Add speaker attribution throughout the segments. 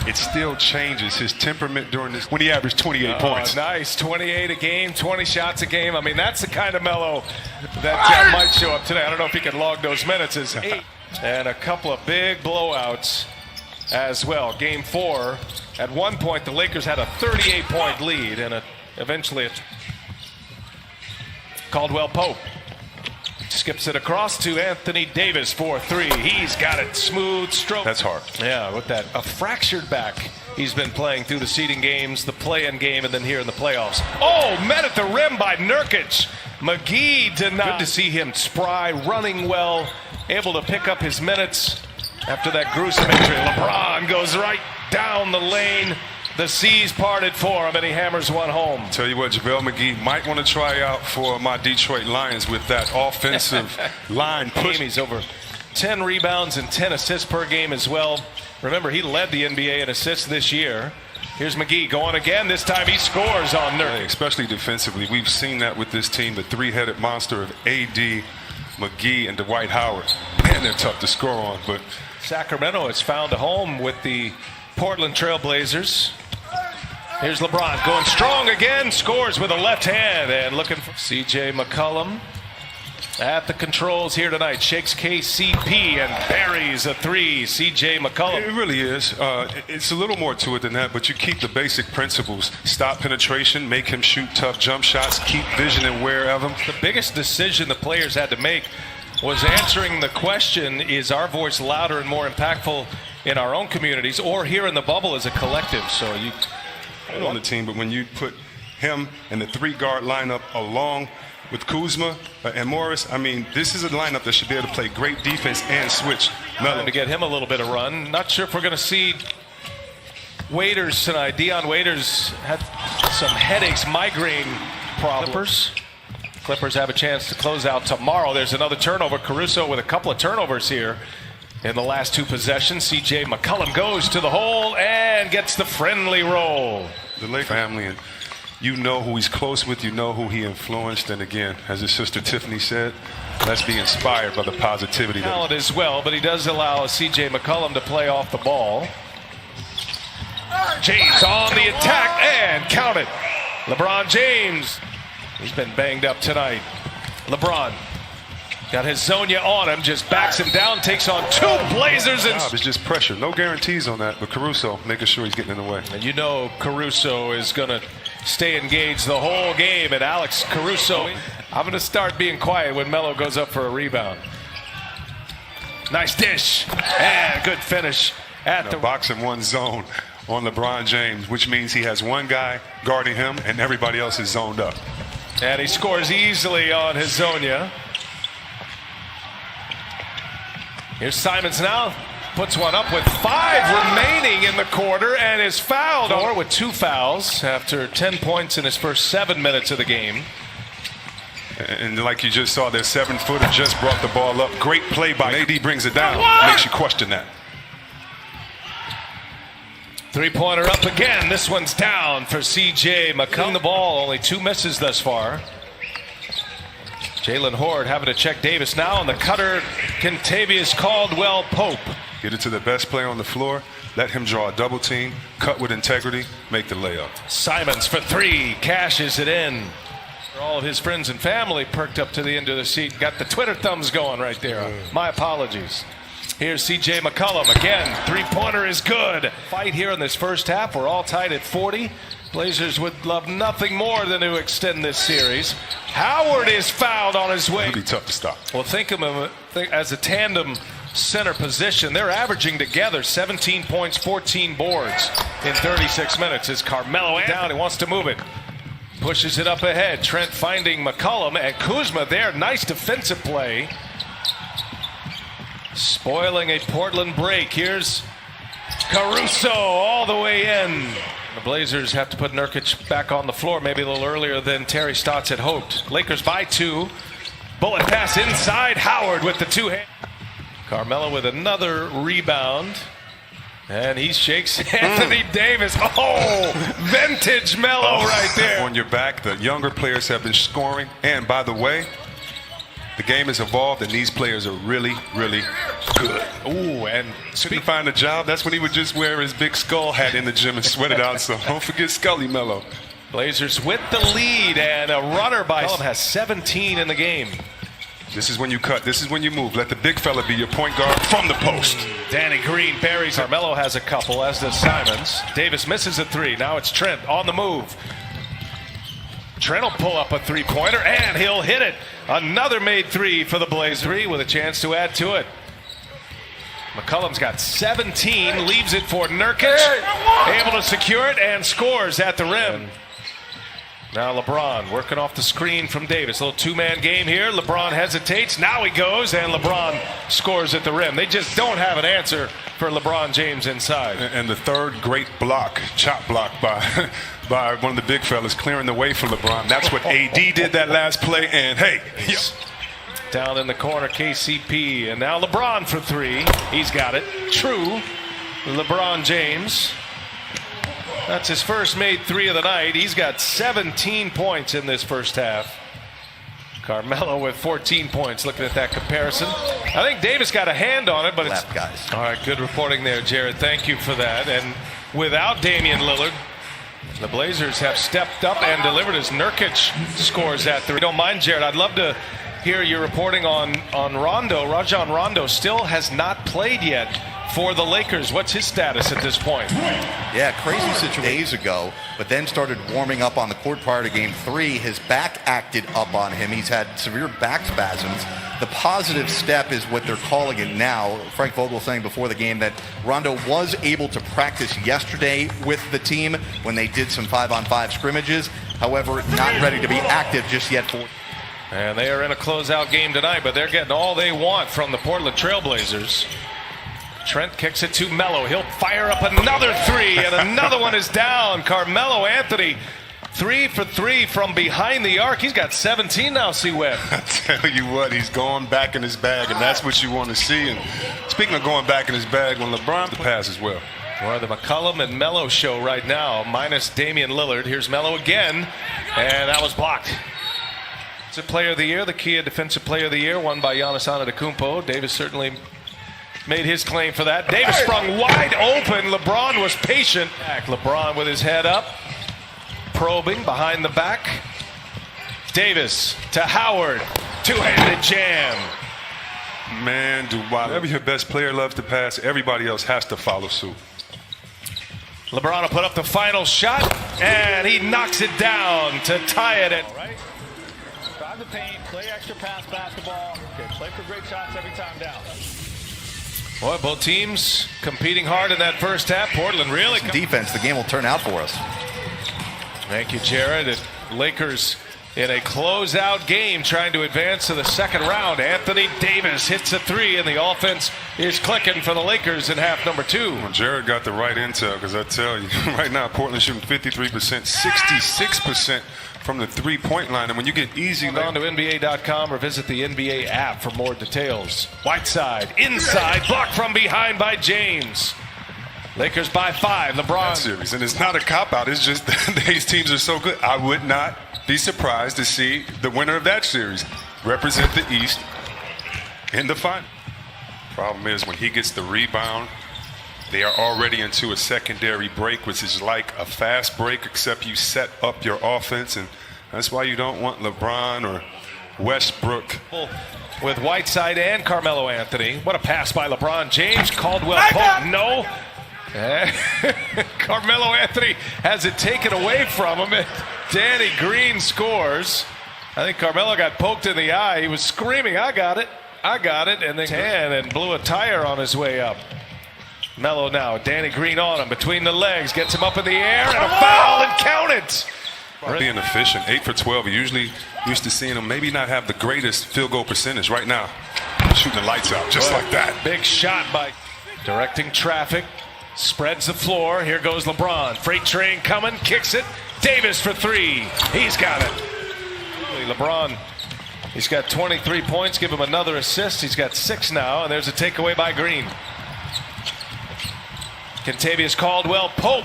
Speaker 1: it still changes his temperament during this when he averaged 28 points.
Speaker 2: Nice, 28 a game, 20 shots a game. I mean, that's the kind of Melo that might show up today. I don't know if he can log those minutes as 8. And a couple of big blowouts as well. Game 4, at one point the Lakers had a 38-point lead, and eventually Caldwell Pope skips it across to Anthony Davis for 3. He's got it, smooth stroke.
Speaker 1: That's hard.
Speaker 2: Yeah, with that a fractured back he's been playing through the seeding games, the play-in game, and then here in the playoffs. Oh, met at the rim by Nurkic. McGee denied. Good to see him spry, running well, able to pick up his minutes after that gruesome injury. LeBron goes right down the lane. The seas parted for him, and he hammers one home.
Speaker 1: Tell you what, JaVale McGee might want to try out for my Detroit Lions with that offensive line push.
Speaker 2: He's over 10 rebounds and 10 assists per game as well. Remember, he led the NBA in assists this year. Here's McGee going again. This time he scores on Nurkic.
Speaker 1: Especially defensively. We've seen that with this team, the three-headed monster of AD, McGee, and Dwight Howard. Man, they're tough to score on. But
Speaker 2: Sacramento has found a home with the Portland Trail Blazers. Here's LeBron going strong again, scores with a left hand, and looking for C.J. McCollum at the controls here tonight. Shakes KCP and buries a 3. C.J. McCollum.
Speaker 1: It really is. It's a little more to it than that, but you keep the basic principles. Stop penetration, make him shoot tough jump shots, keep vision and wear of him.
Speaker 2: The biggest decision the players had to make was answering the question, is our voice louder and more impactful in our own communities or here in the bubble as a collective? So you
Speaker 1: on the team, but when you put him and the 3-guard lineup along with Kuzma and Morris, I mean, this is a lineup that should be able to play great defense and switch.
Speaker 2: Melo to get him a little bit of run. Not sure if we're going to see Waiters tonight. Dion Waiters had some headaches, migraine problems. Clippers have a chance to close out tomorrow. There's another turnover. Caruso with a couple of turnovers here in the last 2 possessions. C.J. McCollum goes to the hole and gets the friendly roll.
Speaker 1: The Lakers family, and you know who he's close with, you know who he influenced, and again, as his sister Tiffany said, let's be inspired by the positivity.
Speaker 2: Talent as well, but he does allow C.J. McCollum to play off the ball. James on the attack, and count it. LeBron James, he's been banged up tonight. LeBron got his Zonia on him, just backs him down, takes on 2 Blazers. And
Speaker 1: it's just pressure. No guarantees on that, but Caruso making sure he's getting in the way.
Speaker 2: And you know Caruso is going to stay engaged the whole game. And Alex Caruso, I'm going to start being quiet when Melo goes up for a rebound. Nice dish. And good finish at the
Speaker 1: box in one zone on LeBron James, which means he has one guy guarding him and everybody else is zoned up.
Speaker 2: And he scores easily on his Zonia. Here's Simons now, puts one up with 5 remaining in the quarter and is fouled. Or with 2 fouls after 10 points in his first 7 minutes of the game.
Speaker 1: And like you just saw, their 7-footer just brought the ball up. Great play by AD, brings it down, makes you question that.
Speaker 2: 3-pointer up again. This one's down for C.J. McCollum. The ball, only 2 misses thus far. Jalen Horde having to check Davis now on the cutter. Kentavious Caldwell Pope.
Speaker 1: Get it to the best player on the floor. Let him draw a double team. Cut with integrity. Make the layup.
Speaker 2: Simons for 3. Cashes it in. All of his friends and family perked up to the end of the seat. Got the Twitter thumbs going right there. My apologies. Here's C.J. McCollum again. 3-pointer is good. Fight here in this first half. We're all tied at 40. Blazers would love nothing more than to extend this series. Howard is fouled on his way.
Speaker 1: It'll be tough to stop.
Speaker 2: Well, think of him as a tandem center position. They're averaging together 17 points, 14 boards in 36 minutes. As Carmelo down, he wants to move it. Pushes it up ahead. Trent finding McCollum and Kuzma there. Nice defensive play. Spoiling a Portland break. Here's Caruso all the way in. The Blazers have to put Nurkic back on the floor maybe a little earlier than Terry Stotts had hoped. Lakers by 2. Bullet pass inside. Howard with the 2-hand. Carmelo with another rebound. And he shakes Anthony Davis. Oh, vintage Melo right there.
Speaker 1: On your back, the younger players have been scoring. And by the way, the game has evolved and these players are really, really good.
Speaker 2: Ooh, and
Speaker 1: Couldn't find a job. That's when he would just wear his big skull hat in the gym and sweat it out. So don't forget Scully Mello.
Speaker 2: Blazers with the lead, and a runner by McCollum has 17 in the game.
Speaker 1: This is when you cut. This is when you move. Let the big fella be your point guard from the post.
Speaker 2: Danny Green buries. Carmelo has a couple, as does Simons. Davis misses a three. Now it's Trent on the move. Trent will pull up a three-pointer, and he'll hit it. Another made three for the Blazers with a chance to add to it. McCollum's got 17, leaves it for Nurkic, able to secure it, and scores at the rim. Now LeBron working off the screen from Davis. A little two-man game here. LeBron hesitates. Now he goes, and LeBron scores at the rim. They just don't have an answer for LeBron James inside.
Speaker 1: And the third great block, chop block by by one of the big fellas, clearing the way for LeBron. That's what AD did that last play. And hey,
Speaker 2: down in the corner, KCP, and now LeBron for three. He's got it. True. LeBron James. That's his first made three of the night. He's got 17 points in this first half. Carmelo with 14 points. Looking at that comparison. I think Davis got a hand on it, but it's...
Speaker 3: guys.
Speaker 2: All right, good reporting there, Jared. Thank you for that. And without Damian Lillard, the Blazers have stepped up and delivered as Nurkic scores at three. Don't mind, Jared. I'd love to hear your reporting on Rondo. Rajon Rondo still has not played yet for the Lakers. What's his status at this point?
Speaker 3: Yeah, crazy situation days ago, but then started warming up on the court prior to game 3. His back acted up on him. He's had severe back spasms. The positive step is what they're calling it now. Frank Vogel saying before the game that Rondo was able to practice yesterday with the team when they did some 5-on-5 scrimmages. However, not ready to be active just yet for.
Speaker 2: And they are in a closeout game tonight, but they're getting all they want from the Portland Trailblazers. Trent kicks it to Melo. He'll fire up another three, and another one is down. Carmelo Anthony, 3 for 3 from behind the arc. He's got 17 now, C-Web.
Speaker 1: I tell you what, he's going back in his bag, and that's what you want to see. And speaking of going back in his bag, when LeBron the pass as well.
Speaker 2: Well, the McCollum and Melo show right now, minus Damian Lillard. Here's Melo again, and that was blocked. Defensive Player of the Year, the Kia Defensive Player of the Year, won by Giannis Antetokounmpo. Davis certainly made his claim for that. Davis sprung wide open. LeBron was patient. LeBron with his head up, probing behind the back. Davis to Howard. Two-handed jam.
Speaker 1: Man, whenever your best player loves to pass, everybody else has to follow suit.
Speaker 2: LeBron will put up the final shot, and he knocks it down to tie it at.
Speaker 4: Drive the paint, play extra pass basketball. Okay, play for great shots every time down.
Speaker 2: Boy, both teams competing hard in that first half. Portland really.
Speaker 3: Defense, the game will turn out for us.
Speaker 2: Thank you, Jared. And Lakers in a closeout game trying to advance to the second round. Anthony Davis hits a three, and the offense is clicking for the Lakers in half number 2.
Speaker 1: Well, Jared got the right intel, because I tell you, right now, Portland shooting 53%, 66% from the three-point line. And when you get easy...
Speaker 2: Go on to NBA.com or visit the NBA app for more details. Whiteside, inside, blocked from behind by James. Lakers by 5. LeBron.
Speaker 1: Series. And it's not a cop-out. It's just that these teams are so good. I would not be surprised to see the winner of that series represent the East in the final. Problem is, when he gets the rebound, they are already into a secondary break, which is like a fast break, except you set up your offense, and that's why you don't want LeBron or Westbrook.
Speaker 2: With Whiteside and Carmelo Anthony. What a pass by LeBron James. Caldwell Pope, no. Carmelo Anthony has it taken away from him. Danny Green scores. I think Carmelo got poked in the eye. He was screaming, I got it, and then blew a tire on his way up. Melo now, Danny Green on him, between the legs, gets him up in the air, and a foul, and count it!
Speaker 1: Being efficient, 8 for 12. We usually used to seeing him maybe not have the greatest field goal percentage. Right now, shooting the lights out, just like that.
Speaker 2: Big shot by directing traffic, spreads the floor. Here goes LeBron. Freight train coming, kicks it. Davis for 3. He's got it. LeBron, he's got 23 points. Give him another assist. He's got 6 now, and there's a takeaway by Green. Kentavious Caldwell Pope.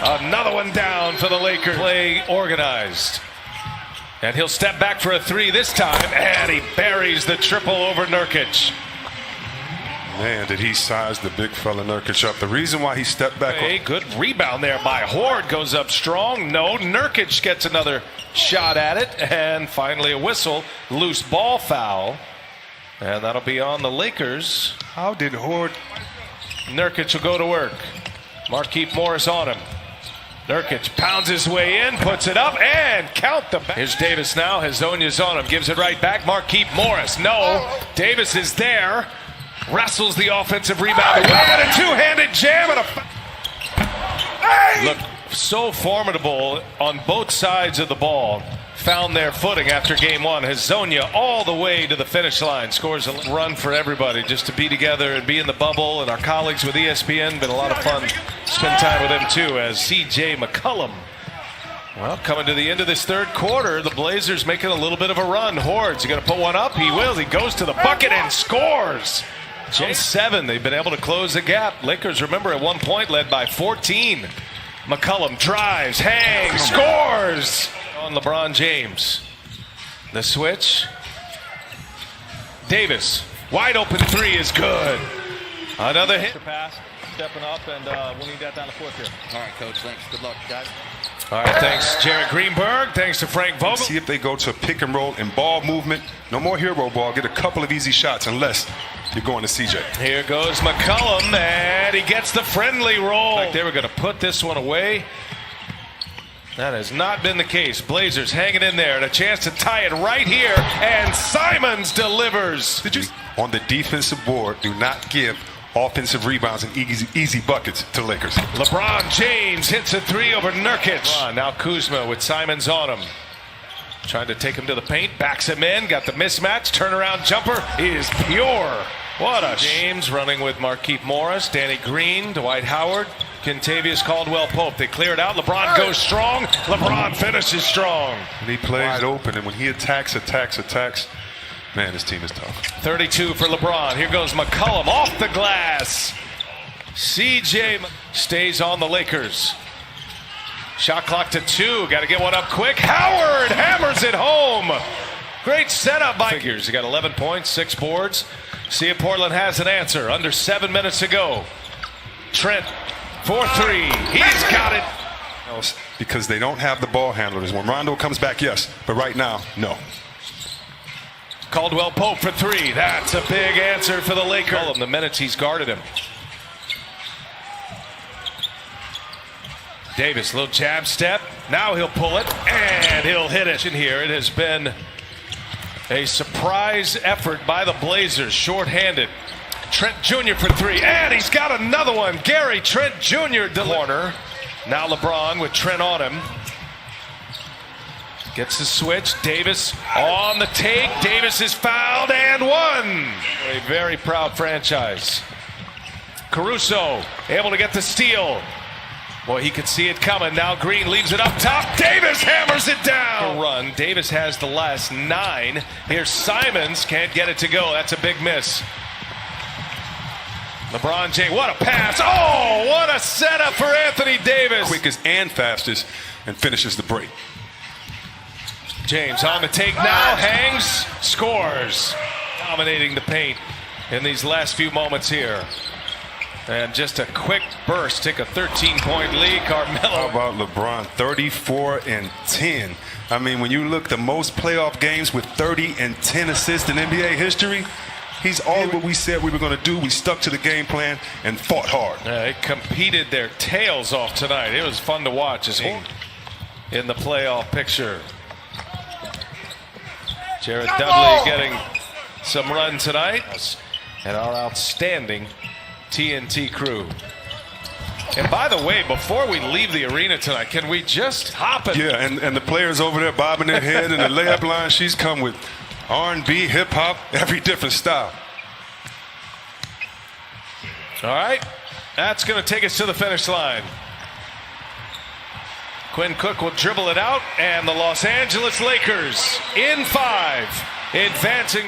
Speaker 2: Another one down for the Lakers. Play organized. And he'll step back for a 3 this time, and he buries the triple over Nurkic.
Speaker 1: Man, did he size the big fella Nurkic up. The reason why he stepped back.
Speaker 2: A good rebound there by Horde. Goes up strong. No, Nurkic gets another shot at it. And finally a whistle. Loose ball foul. And that'll be on the Lakers.
Speaker 1: How did Horde?
Speaker 2: Nurkic will go to work. Markieff Morris on him. Nurkic pounds his way in, puts it up, and count the back. Here's Davis now. Hezonja's on him. Gives it right back. Markieff Morris. No. Davis is there. Wrestles the offensive rebound away, and a two-handed jam and a look so formidable on both sides of the ball. Found their footing after game one. Hezonja all the way to the finish line. Scores a run for everybody just to be together and be in the bubble. And our colleagues with ESPN, been a lot of fun spend time with them too, as C.J. McCollum. Well, coming to the end of this third quarter, the Blazers making a little bit of a run. Horde's he going to put one up? He will. He goes to the bucket and scores. J7, they've been able to close the gap. Lakers, remember, at one point led by 14. McCollum drives, hangs, scores on LeBron James. The switch. Davis, wide open three is good. Another hit.
Speaker 4: Pass, stepping up, and we'll need that down the fourth here.
Speaker 3: All right, Coach. Thanks. Good luck, guys.
Speaker 2: All right, thanks, Jared Greenberg. Thanks to Frank Vogel.
Speaker 1: See if they go to pick and roll and ball movement. No more hero ball. Get a couple of easy shots unless you're going to CJ.
Speaker 2: Here goes McCollum, and he gets the friendly roll. Like they were going to put this one away. That has not been the case. Blazers hanging in there and a chance to tie it right here. And Simons delivers.
Speaker 1: Did you? On the defensive board, do not give offensive rebounds and easy buckets to Lakers.
Speaker 2: LeBron James hits a three over Nurkic. Now Kuzma with Simons on him. Trying to take him to the paint. Backs him in. Got the mismatch. Turnaround jumper is pure. What a James running with Markieff Morris, Danny Green, Dwight Howard, Kentavious Caldwell-Pope. They clear it out. LeBron goes strong. LeBron finishes strong.
Speaker 1: And he plays open, and when he attacks, man, this team is tough.
Speaker 2: 32 for LeBron. Here goes McCollum off the glass. CJ stays on the Lakers. Shot clock to 2. Got to get one up quick. Howard hammers it home. Great setup by Figures. He got 11 points, 6 boards. See if Portland has an answer. Under 7 minutes to go. Trent, 4-3. He's got it.
Speaker 1: Because they don't have the ball handlers. When Rondo comes back, yes. But right now, no.
Speaker 2: Caldwell-Pope for 3. That's a big answer for the Lakers. The minutes he's guarded him. Davis, little jab step. Now he'll pull it, and he'll hit it. Here, it has been a surprise effort by the Blazers, shorthanded. Trent Jr. for 3, and he's got another one. Gary Trent Jr. corner. Now LeBron with Trent on him. Gets the switch. Davis on the take. Davis is fouled and one. A very proud franchise. Caruso able to get the steal. Boy, he could see it coming. Now Green leaves it up top. Davis hammers it down. Run. Davis has the last 9. Here's Simons. Can't get it to go. That's a big miss. LeBron James. What a pass. Oh, what a setup for Anthony Davis.
Speaker 1: Quickest and fastest, and finishes the break.
Speaker 2: James on the take now. Hangs. Scores. Dominating the paint in these last few moments here. And just a quick burst, take a 13-point lead. Carmelo.
Speaker 1: How about LeBron? 34 and 10. I mean, when you look the most playoff games with 30 and 10 assists in NBA history, he's all what we said we were going to do. We stuck to the game plan and fought hard.
Speaker 2: They competed their tails off tonight. It was fun to watch as he in the playoff picture. Jared Dudley getting some run tonight. And our outstanding TNT crew. And by the way, before we leave the arena tonight, can we just hop it?
Speaker 1: Yeah, and the players over there bobbing their head in the layup line. She's come with R&B, hip-hop, every different style.
Speaker 2: All right, that's going to take us to the finish line. Quinn Cook will dribble it out, and the Los Angeles Lakers in 5, advancing.